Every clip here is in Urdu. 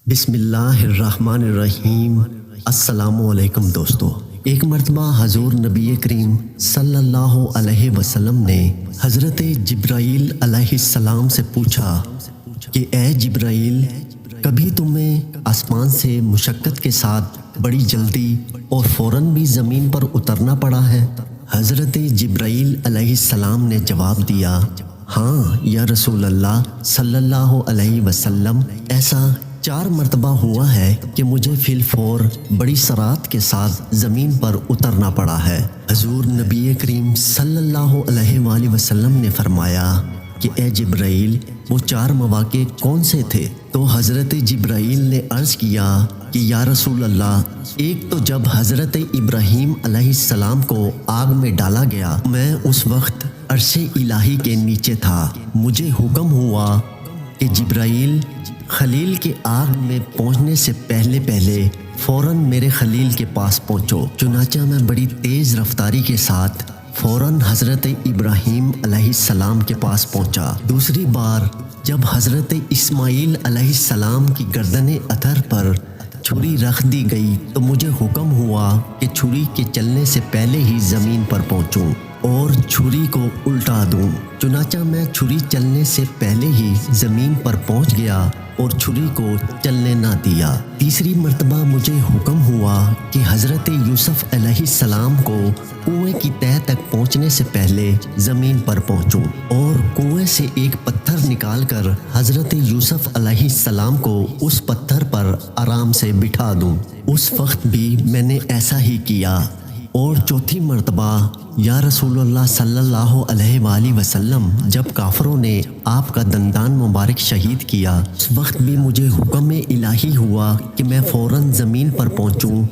بسم اللہ الرحمن الرحیم۔ السلام علیکم دوستو۔ ایک مرتبہ حضور نبی کریم صلی اللہ علیہ وسلم نے حضرت جبرائیل علیہ السلام سے پوچھا کہ اے جبرائیل، کبھی تمہیں آسمان سے مشقت کے ساتھ بڑی جلدی اور فوراً بھی زمین پر اترنا پڑا ہے؟ حضرت جبرائیل علیہ السلام نے جواب دیا، ہاں یا رسول اللہ صلی اللہ علیہ وسلم، ایسا 4 مرتبہ ہوا ہے کہ مجھے فی الفور بڑی سرعت کے ساتھ زمین پر اترنا پڑا ہے۔ حضور نبی کریم صلی اللہ علیہ وآلہ وسلم نے فرمایا کہ اے جبرائیل، وہ 4 مواقع کون سے تھے؟ تو حضرت جبرائیل نے عرض کیا کہ یا رسول اللہ، ایک تو جب حضرت ابراہیم علیہ السلام کو آگ میں ڈالا گیا، میں اس وقت عرش الہی کے نیچے تھا، مجھے حکم ہوا کہ جبرائیل، خلیل کے آگ میں پہنچنے سے پہلے فوراً میرے خلیل کے پاس پہنچو۔ چنانچہ میں بڑی تیز رفتاری کے ساتھ فوراً حضرت ابراہیم علیہ السلام کے پاس پہنچا۔ دوسری بار جب حضرت اسماعیل علیہ السلام کی گردن اطہر پر چھری رکھ دی گئی تو مجھے حکم ہوا کہ چھری کے چلنے سے پہلے ہی زمین پر پہنچوں اور چھری کو الٹا دوں۔ چنانچہ میں چھری چلنے سے پہلے ہی زمین پر پہنچ گیا اور چھری کو چلنے نہ دیا۔ تیسری مرتبہ مجھے حکم ہوا کہ حضرت یوسف علیہ السلام کو کنویں کی تہہ تک پہنچنے سے پہلے زمین پر پہنچوں اور کنویں سے ایک پتھر نکال کر حضرت یوسف علیہ السلام کو اس پتھر پر آرام سے بٹھا دوں۔ اس وقت بھی میں نے ایسا ہی کیا۔ اور چوتھی مرتبہ یا رسول اللہ صلی اللہ علیہ وآلہ وسلم، جب کافروں نے آپ کا دندان مبارک شہید کیا، اس وقت بھی مجھے حکم الہی ہوا کہ میں فوراً زمین پر پہنچوں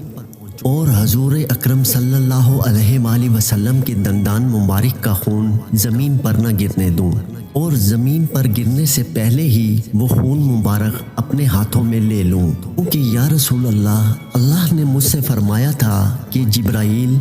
اور حضور اکرم صلی اللہ علیہ وآلہ وسلم کے دندان مبارک کا خون زمین پر نہ گرنے دوں اور زمین پر گرنے سے پہلے ہی وہ خون مبارک اپنے ہاتھوں میں لے لوں، کیونکہ یا رسول اللہ، اللہ نے مجھ سے فرمایا تھا کہ جبرائیل،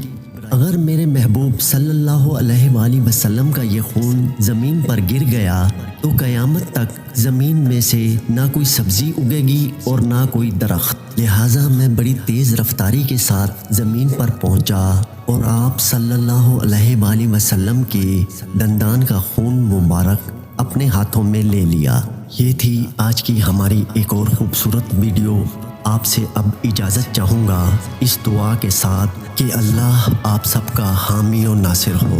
اگر میرے محبوب صلی اللہ علیہ وآلہ وسلم کا یہ خون زمین پر گر گیا تو قیامت تک زمین میں سے نہ کوئی سبزی اگے گی اور نہ کوئی درخت۔ لہٰذا میں بڑی تیز رفتاری کے ساتھ زمین پر پہنچا اور آپ صلی اللہ علیہ وآلہ وسلم کے دندان کا خون مبارک اپنے ہاتھوں میں لے لیا۔ یہ تھی آج کی ہماری ایک اور خوبصورت ویڈیو۔ آپ سے اب اجازت چاہوں گا اس دعا کے ساتھ کہ اللہ آپ سب کا حامی و ناصر ہو۔